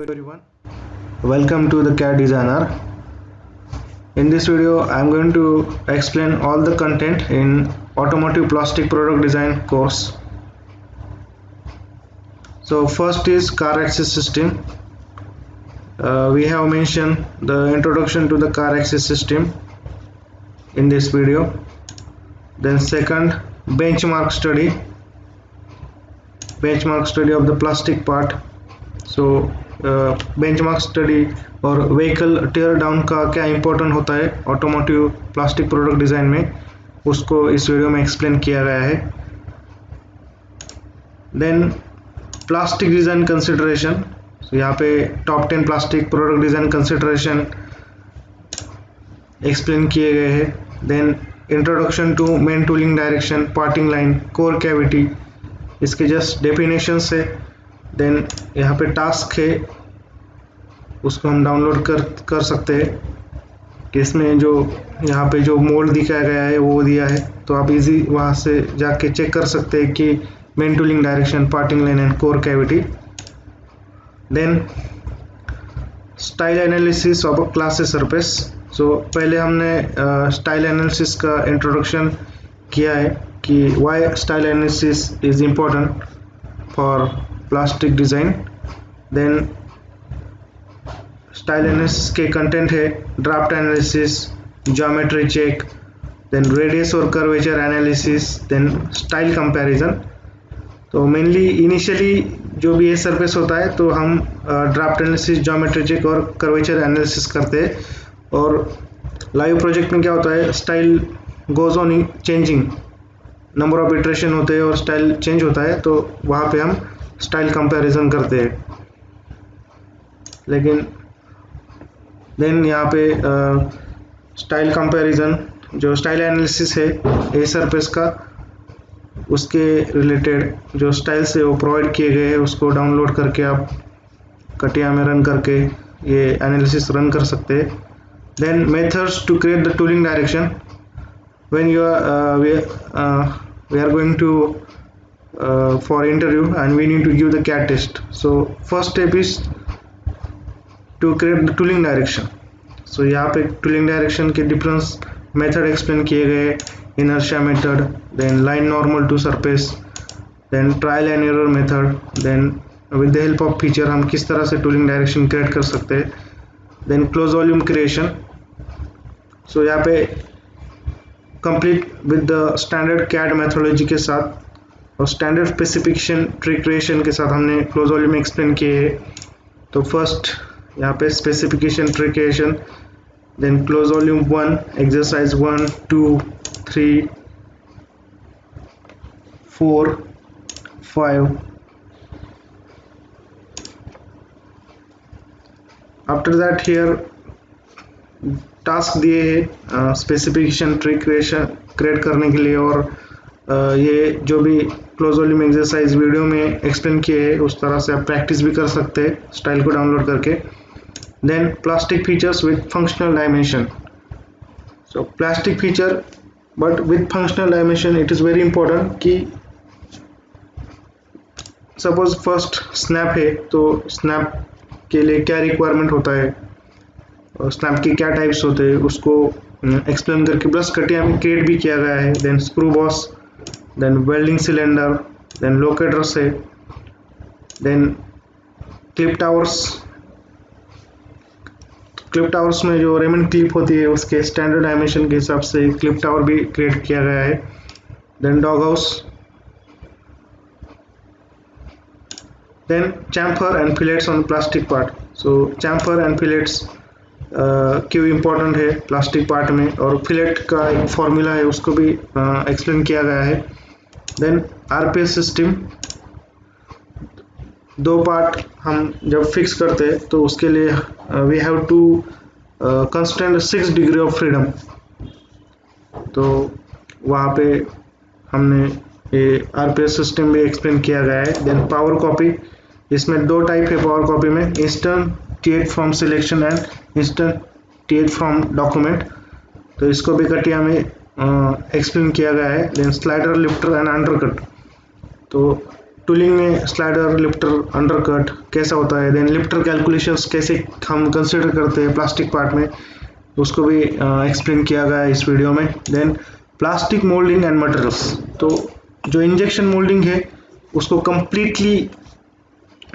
Everyone, welcome to the CAD Designer. In this video, I am going to explain all the content in Automotive Plastic Product Design course. So first is car access system. We have mentioned the introduction to the car access system in this video. Then second, benchmark study of the plastic part. So benchmark study और vehicle टेयर down का क्या important होता है automotive plastic product design में, उसको इस video में explain किया गया है. देन प्लास्टिक डिज़ाइन कंसिडरेशन, यहाँ पे top 10 plastic product design consideration explain किए गए हैं. Then introduction to main tooling direction, parting line, core cavity, इसके जस्ट डेफिनेशन है. देन यहाँ पे टास्क है, उसको हम डाउनलोड कर सकते हैं कि इसमें जो यहाँ पे जो मोल्ड दिखाया गया है वो दिया है, तो आप इजी वहाँ से जाके चेक कर सकते हैं कि main tooling direction, parting line and core cavity. Then style analysis of a class surface. So पहले हमने स्टाइल एनालिसिस का इंट्रोडक्शन किया है कि why style analysis is important for plastic design. Then style analysis के कंटेंट है draft analysis, geometry check, then radius और curvature analysis, then style comparison. तो मेनली इनिशियली जो भी ये सरफेस होता है तो हम ड्राफ्ट एनालिसिस, ज्योमेट्री चेक और कर्वेचर एनालिसिस करते हैं. और लाइव प्रोजेक्ट में क्या होता है, style goes on changing, number of iteration होते हैं और स्टाइल चेंज होता है, तो वहाँ पे हम स्टाइल कंपैरिजन करते हैं. लेकिन देन यहाँ पे स्टाइल कंपैरिजन, जो स्टाइल एनालिसिस है ए सरफेस का, उसके रिलेटेड जो स्टाइल्स है वो प्रोवाइड किए गए हैं, उसको डाउनलोड करके आप कटिया में रन करके ये एनालिसिस रन कर सकते हैं. Then methods to create the tooling direction when you are we are going to for interview and we need to give the CAD test. So first step is to create the tooling direction. So यहाँ पे tooling direction के difference method explain किए गए, inertia method, then line normal to surface, then trial and error method, then with the help of feature हम किस तरह से tooling direction create कर सकते हैं. then close volume creation. So यहाँ पे complete with the standard CAD methodology के साथ और स्टैंडर्ड स्पेसिफिकेशन ट्री क्रिएशन के साथ हमने क्लोज वॉल्यूम एक्सप्लेन किए हैं. तो फर्स्ट यहाँ पे specification tree creation, then close volume 1, exercise 1, 2, 3, 4, 5. After that here task दिए हैं स्पेसिफिकेशन ट्री क्रिएशन क्रिएट करने के लिए, और ये जो भी क्लोज वॉल्यूम एक्सरसाइज वीडियो में एक्सप्लेन किए हैं उस तरह से आप प्रैक्टिस भी कर सकते हैं स्टाइल को डाउनलोड करके. Then plastic features with functional dimension. So plastic feature but with functional dimension, it is very important कि सपोज फर्स्ट स्नैप है तो स्नैप के लिए क्या रिक्वायरमेंट होता है, स्नैप के क्या टाइप्स होते हैं, उसको एक्सप्लेन करके प्लस कटिया में क्रिएट भी किया गया है. Then screw boss, then welding cylinder, then locators है, देन क्लिप टावर्स में जो रेमंड क्लिप होती है उसके स्टैंडर्ड डायमेंशन के हिसाब से क्लिप टावर भी क्रिएट किया गया है. Then dog house, then chamfer and fillets on plastic part. So chamfer and fillets क्यों इम्पोर्टेंट है प्लास्टिक पार्ट में, और फिलेट का एक फॉर्मूला है उसको भी एक्सप्लेन किया गया है. देन आरपीएस सिस्टम, दो पार्ट हम जब फिक्स करते हैं तो उसके लिए we have to constant 6 degree of freedom. तो वहाँ पे हमने ये आरपीएस सिस्टम भी एक्सप्लेन किया गया है. देन पावर कॉपी, इसमें दो टाइप है पावर कॉपी में, instantiate from selection and instantiate from document. तो इसको भी कटिया में एक्सप्लेन किया गया है. Then slider, lifter and undercut. तो टूलिंग में स्लाइडर, लिफ्टर, अंडरकट कैसा होता है, देन लिफ्टर कैलकुलेशंस कैसे हम कंसिडर करते हैं प्लास्टिक पार्ट में, उसको भी एक्सप्लेन किया गया है इस वीडियो में। Then plastic moulding and materials, तो जो इंजेक्शन मोल्डिंग है उसको कंप्लीटली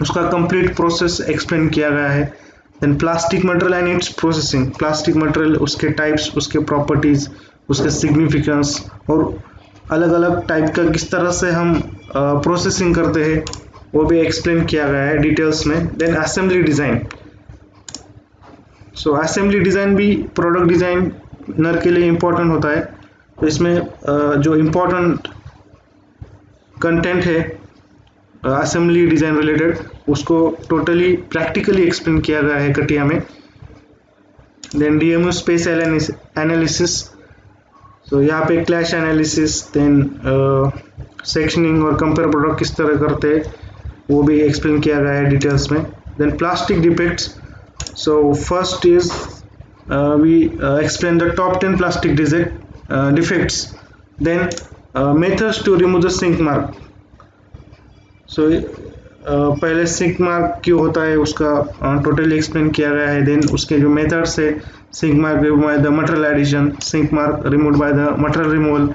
उसका कंप्लीट प्रोसेस एक्सप्लेन किया गया है। Then plastic material and its processing, plastic material उसके टाइप्स, उसके प्रॉपर्टीज, उसके सिग्निफिकेंस और अलग अलग टाइप का किस तरह से हम प्रोसेसिंग करते हैं वो भी एक्सप्लेन किया गया है डिटेल्स में। देन असेंबली डिज़ाइन, सो असेंबली डिज़ाइन भी प्रोडक्ट डिज़ाइनर के लिए इम्पोर्टेंट होता है। तो इसमें जो इम्पोर्टेंट कंटेंट है असेंबली डिज़ाइन रिलेटेड उसको टोटली प्रैक्टिकली एक्सप्लेन किया गया है कटिया में। देन डीएमयू स्पेस एनालिसिस, तो यहाँ पे क्लैश एनालिसिस, देन सेक्शनिंग और कंपेयर प्रोडक्ट किस तरह करते हैं वो भी एक्सप्लेन किया गया है डिटेल्स में। Then plastic defects, so first is we explain the top 10 plastic defects, then methods to remove the sink mark. So पहले सिंक मार्क क्यों होता है उसका टोटली एक्सप्लेन किया गया है। देन उसके जो मेथड्स है, sink mark remove by the material addition, sink mark remove by the material removal,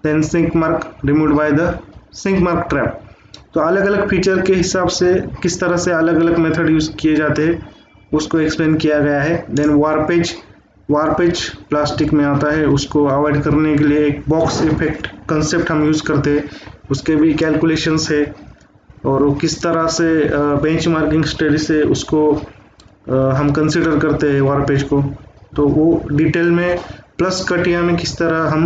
then sink mark remove by the sink mark trap. तो अलग अलग फीचर के हिसाब से किस तरह से अलग अलग मेथड यूज किए जाते हैं उसको एक्सप्लेन किया गया है। देन वार्पेज प्लास्टिक में आता है, उसको अवॉइड करने के लिए एक बॉक्स इफेक्ट कंसेप्ट हम यूज करते हैं, उसके भी कैलकुलेशंस है और वो किस तरह से बेंचमार्किंग स्टडी से उसको हम कंसिडर करते हैं वार्पेज को। तो वो डिटेल में प्लस कटिया में किस तरह हम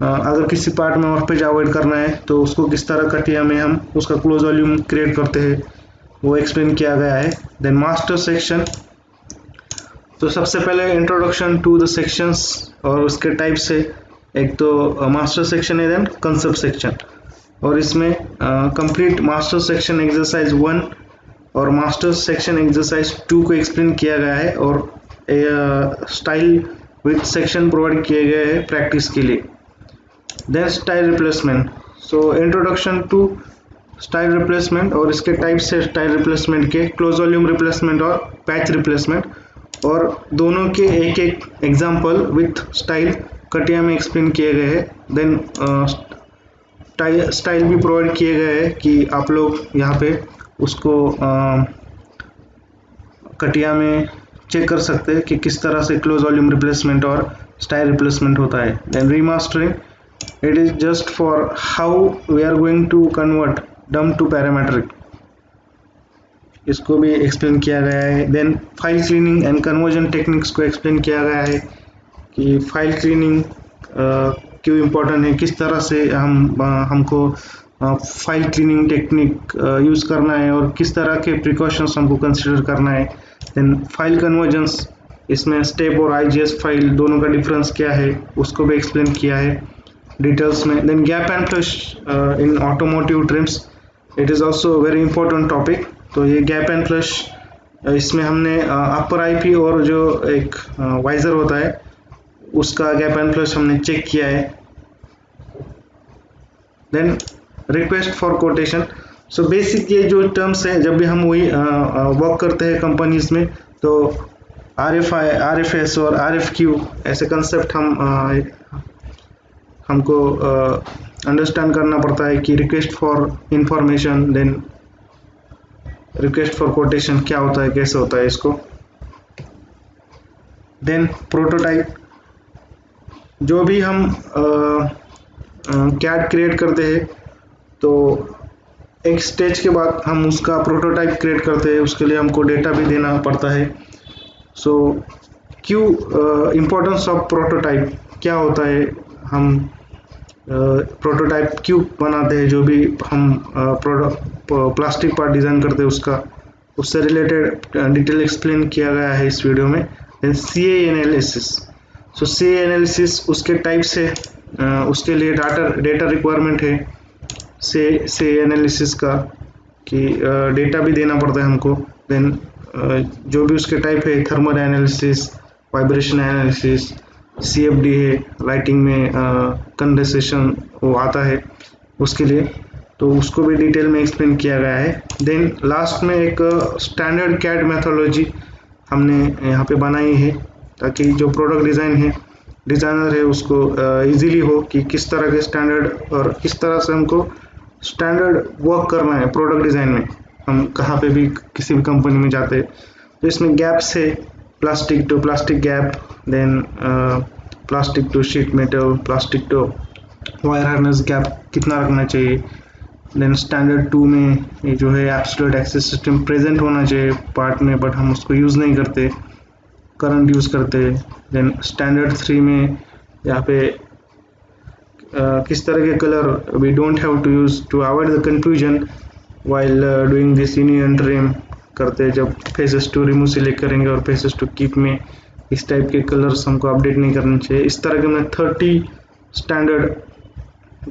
अगर किसी पार्ट में वार्पेज अवॉइड करना है तो उसको किस तरह कटिया में हम उसका क्लोज वॉल्यूम क्रिएट करते हैं वो एक्सप्लेन किया गया है। देन मास्टर सेक्शन, तो सबसे पहले इंट्रोडक्शन टू द सेक्शंस और उसके टाइप से, एक तो मास्टर सेक्शन है, देन कंसेप्ट सेक्शन, और इसमें कंप्लीट मास्टर सेक्शन एक्सरसाइज 1 और मास्टर सेक्शन एक्सरसाइज 2 को एक्सप्लेन किया गया है और स्टाइल विथ सेक्शन प्रोवाइड किए गए हैं प्रैक्टिस के लिए। Then style replacement, so introduction to style replacement और इसके टाइप से स्टाइल रिप्लेसमेंट के क्लोज वॉल्यूम रिप्लेसमेंट और पैच रिप्लेसमेंट, और दोनों के एक एक एग्जाम्पल विथ स्टाइल कटिया में एक्सप्लेन किए गए हैं। देन स्टाइल भी प्रोवाइड किए गए हैं कि आप लोग यहाँ पे उसको कटिया में चेक कर सकते हैं कि किस तरह से क्लोज वॉल्यूम रिप्लेसमेंट और स्टाइल रिप्लेसमेंट होता है। Then remastering, it is just for how we are going to convert them to parametric, इसको भी एक्सप्लेन किया गया है। Then file cleaning and conversion techniques को एक्सप्लेन किया गया है कि फाइल क्लीनिंग क्यों इम्पोर्टेंट है, किस तरह से हमको फाइल क्लीनिंग टेक्निक यूज़ करना है और किस तरह के प्रिकॉशंस हमको कंसिडर करना है। देन फाइल कन्वर्जन्स, इसमें स्टेप और आईजीएस फाइल दोनों का डिफरेंस क्या है उसको भी एक्सप्लेन किया है डिटेल्स में। Then gap and flush in automotive trims, it is also very important topic. तो ये गैप एंड फ्लश, इसमें हमने अपर आईपी और जो एक वाइजर होता है उसका गैप एंड फ्लश हमने चेक किया है। Then request for quotation, so basic ये जो टर्म्स है जब भी हम वही वर्क करते हैं कंपनीज में तो RFS और RFQ ऐसे कंसेप्ट हमको अंडरस्टैंड करना पड़ता है कि request for information, then request for quotation क्या होता है, कैसे होता है इसको। देन प्रोटोटाइप, जो भी हम कैड क्रिएट करते हैं तो एक स्टेज के बाद हम उसका प्रोटोटाइप क्रिएट करते हैं, उसके लिए हमको डेटा भी देना पड़ता है। सो क्यों इम्पोर्टेंस ऑफ प्रोटोटाइप क्या होता है, हम प्रोटोटाइप क्यों बनाते हैं, जो भी हम प्लास्टिक पार्ट डिज़ाइन करते हैं उससे रिलेटेड डिटेल एक्सप्लेन किया गया है इस वीडियो में। देन CA एनालिसिस, सो CA एनालिसिस उसके टाइप से उसके लिए डेटा रिक्वायरमेंट है CA एनालिसिस का कि डेटा भी देना पड़ता है हमको। देन जो भी उसके टाइप है, thermal analysis, vibration analysis, CFD है, लाइटिंग में कंडेंसेशन वो आता है उसके लिए। तो उसको भी डिटेल में एक्सप्लेन किया गया है। देन लास्ट में एक स्टैंडर्ड कैड मेथोडोलॉजी हमने यहाँ पे बनाई है, ताकि जो प्रोडक्ट डिज़ाइन है, डिज़ाइनर है, उसको इजीली हो कि किस तरह के स्टैंडर्ड और किस तरह से हमको स्टैंडर्ड वर्क करना है प्रोडक्ट डिज़ाइन में। हम कहाँ पे भी किसी भी कंपनी में जाते हैं तो इसमें गैप्स है, plastic to plastic gap, then plastic to sheet metal, plastic to wire harness gap कितना रखना चाहिए। देन स्टैंडर्ड 2 में ये जो है एब्सोल्यूट एक्सेस सिस्टम प्रेजेंट होना चाहिए पार्ट में, बट हम उसको यूज़ नहीं करते, करंट यूज़ करते। देन स्टैंडर्ड 3 में यहाँ पे किस तरह के colour we don't have to use to avoid the confusion while doing this union trim करते, जब फेसेस टू रिमूव सिलेक्ट करेंगे और फेसेस टू कीप में इस टाइप के कलर्स हमको अपडेट नहीं करने चाहिए। इस तरह के मैं 30 स्टैंडर्ड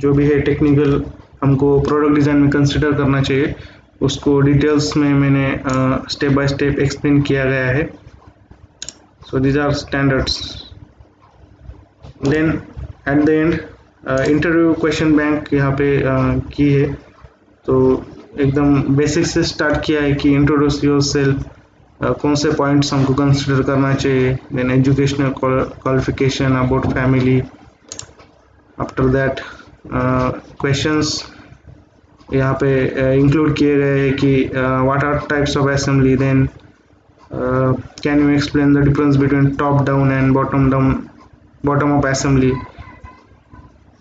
जो भी है टेक्निकल हमको प्रोडक्ट डिज़ाइन में कंसिडर करना चाहिए, उसको डिटेल्स में मैंने स्टेप बाय स्टेप एक्सप्लेन किया गया है। So these are standards. Then at the end interview question bank यहाँ पे की है, तो एकदम बेसिक से स्टार्ट किया है कि इंट्रोड्यूस योरसेल्फ, कौन से पॉइंट्स हमको कंसिडर करना चाहिए, then educational qualification, about family. After that questions यहाँ पे इंक्लूड किए गए हैं कि what are types of assembly, then can you explain the difference between top down and bottom up assembly.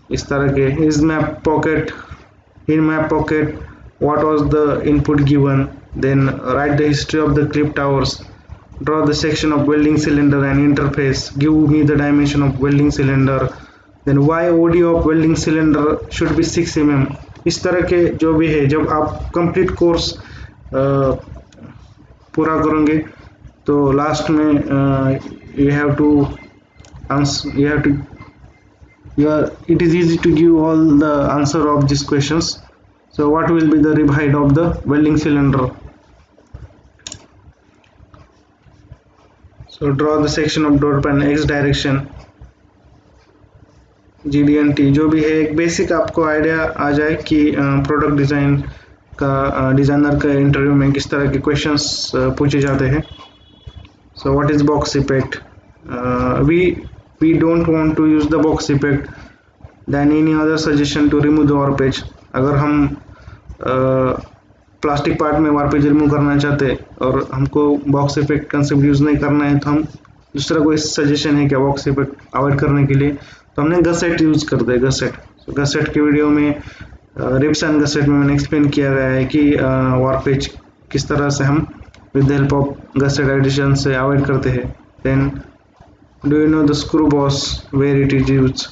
इस तरह के इन मैप पॉकेट what was the input given, then write the history of the clip towers, draw the section of welding cylinder and interface, give me the dimension of welding cylinder, then why OD of welding cylinder should be 6 mm। इस तरह के जो भी है, जब आप complete course पूरा करेंगे तो लास्ट में it is easy to give all the answer of these questions. So what will be the rib height of the welding cylinder? So draw the section of door pan X direction, GD&T। जो भी है एक basic आपको idea आ जाए कि product design का designer का interview में किस तरह के क्वेश्चंस पूछे जाते हैं। So what is box effect? we don't want to use the box effect than any other suggestion to remove the warpage। अगर हम प्लास्टिक पार्ट में वार्पेज रिमूव करना चाहते और हमको बॉक्स इफेक्ट कंसेप्ट यूज़ नहीं करना है, तो हम दूसरा कोई सजेशन है क्या बॉक्स इफेक्ट अवॉइड करने के लिए, तो हमने गसेट यूज़ करते हैं। गसेट के वीडियो में रिप्स एंड गसेट में मैंने एक्सप्लेन किया गया है कि वार्पेज किस तरह से हम with the help of gusset addition से अवॉइड करते हैं। Then do you know the screw boss where it is use,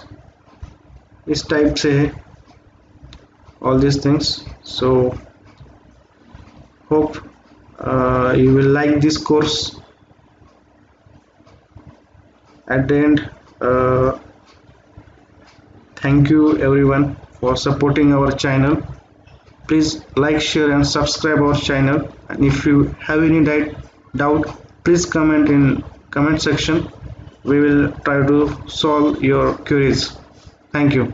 इस टाइप से है all these things। So hope you will like this course। At the end, thank you everyone for supporting our channel। Please like, share and subscribe our channel, and if you have any doubt please comment in comment section, we will try to solve your queries। Thank you।